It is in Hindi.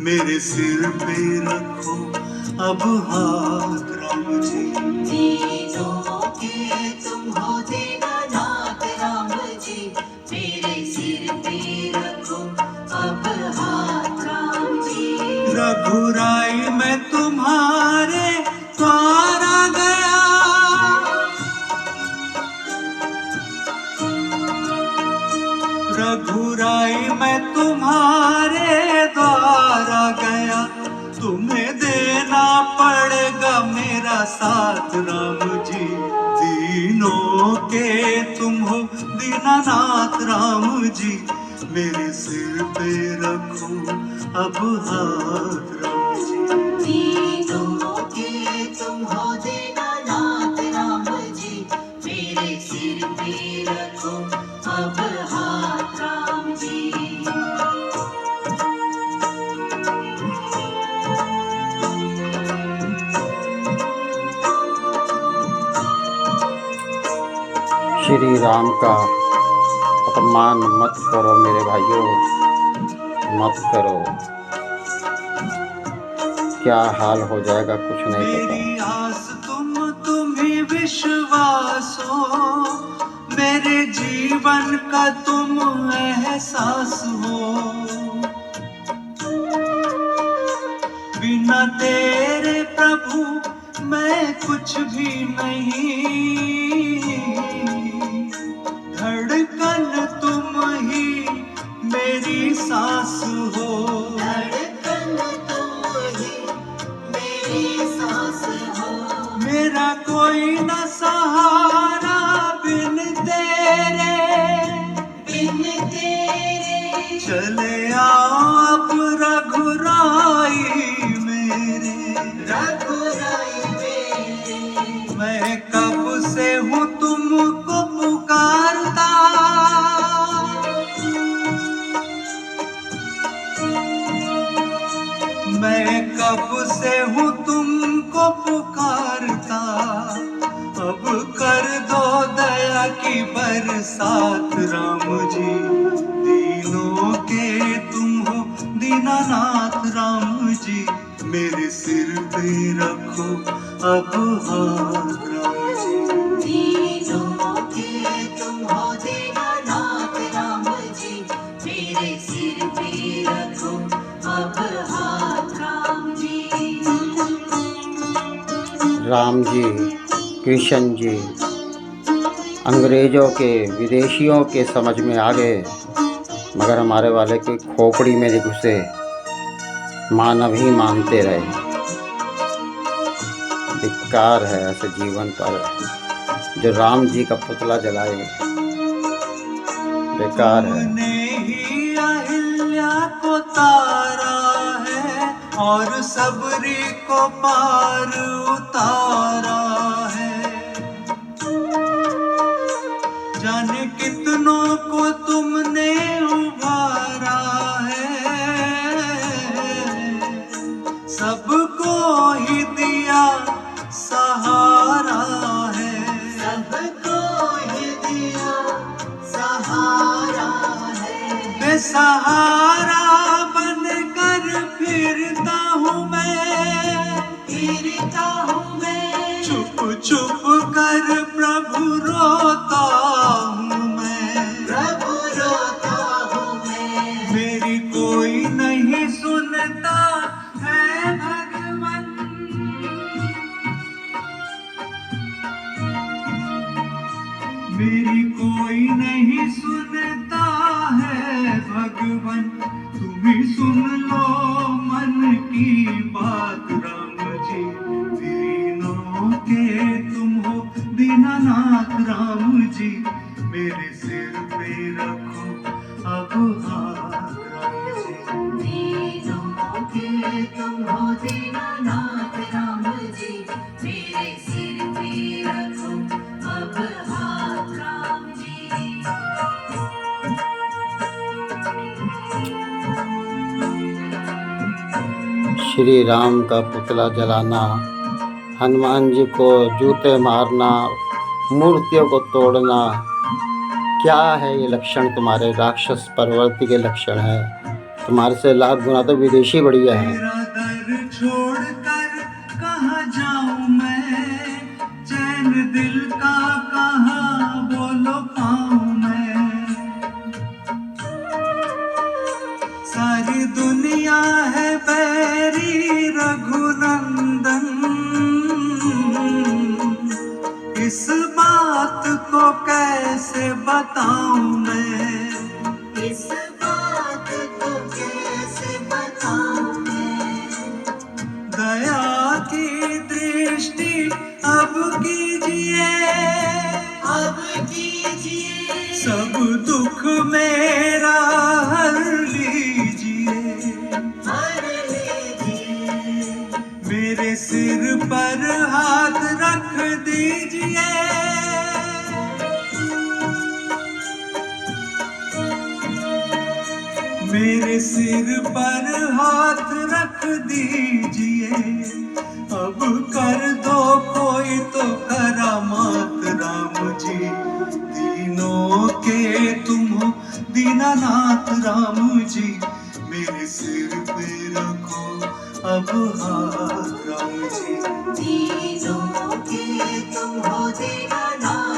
मेरे सिर पे रखो अब हाथ राम जी। दीनों के तुम हो दीनानाथ राम जी, मेरे सिर पे रखो अब हाथ राम जी। रघुराई मैं तुम्हारे द्वारा गया, रघुराई मैं तुम्हारे द्वारा गया, तुम्हें देना पड़ेगा मेरा साथ राम जी। दीनों के तुम हो दीनानाथ राम जी, मेरे सिर पे रखो अब हाथ राम जी। दीनों के तुम हो दीनानाथ राम जी, मेरे सिर पे रखो अब हाथ राम जी। श्री राम का अपमान मत करो मेरे भाइयों, मत करो। क्या हाल हो जाएगा कुछ नहीं पता। मेरी आस तुम ही विश्वास हो, मेरे जीवन का तुम एहसास हो। बिना तेरे प्रभु मैं कुछ भी नहीं, धड़कन तुम ही मेरी सांस हो। धड़कन तुम ही मेरी सांस हो। मेरा कोई न सहारा बिन तेरे, बिन तेरे चले आओ अब रघुराई मेरे। रघुराई मेरे, मैं कब से हूँ तुमको पुकारता, मैं कब से हूँ तुमको पुकारता। अब कर दो दया की बरसात राम जी। दीनों के तुम हो दीनानाथ राम जी, मेरे सिर पे रखो अब हाथ राम जी। दीनों के तुम हो दीनानाथ राम जी, मेरे सिर पे रखो अब हाथ राम जी। राम जी, कृष्ण जी अंग्रेजों के, विदेशियों के समझ में आ गए, मगर हमारे वाले की खोपड़ी में नहीं घुसे, मानव ही मानते रहे। धिक्कार है ऐसे जीवन पर जो राम जी का पुतला जलाए, बेकार है। तुमने ही अहिल्या को तारा है और सबरी को पार उतारा है। जाने कितनों को तुमने उभारा है, सबको ही दिया सहारा है। सबको ही दिया सहारा है। बेसहारा बनकर फिरता हूँ मैं, फिरता हूँ मैं, चुप चुप कर प्रभु रोता हूँ मैं। प्रभु रोता हूँ मैं। मेरी कोई नहीं सुनता है भगवन, मेरी कोई नहीं सुनता है भगवन। तुम ही सुन लो मन की बात राम जी। दीनों के तुम हो दीनानाथ राम जी, मेरे सिर पे रखो अब हाथ राम जी। दीनों के तुम हो दीनानाथ राम जी, मेरे सिर पे रखो अब हाथ राम जी। श्री राम का पुतला जलाना, हनुमान जी को जूते मारना, मूर्तियों को तोड़ना, क्या है ये लक्षण? तुम्हारे राक्षस प्रवृत्ति के लक्षण है। तुम्हारे से लाख गुना तो विदेशी बढ़िया है। तेरा दर छोड़कर कहाँ जाऊं मैं, चैन दिल का कहाँ बोलो पाऊं मैं। सारी दुनिया है बैरी रघुनंदन, इस बात को कैसे बताऊं मैं। इस बात को कैसे बताऊं मैं। दया की दृष्टि अब कीजिए, अब कीजिए सब दुख मेरा हर लीजिए। हर लीजिए। मेरे सिर पर हाथ रख दीजिए, मेरे सिर पर हाथ रख दीजिए। अब कर दो कोई तो करामात राम जी, दीनों के तुम हो दीनानाथ राम जी। मेरे सिर पे रखो अब हाथ राम जी। दीनों के तुम हो दीनानाथ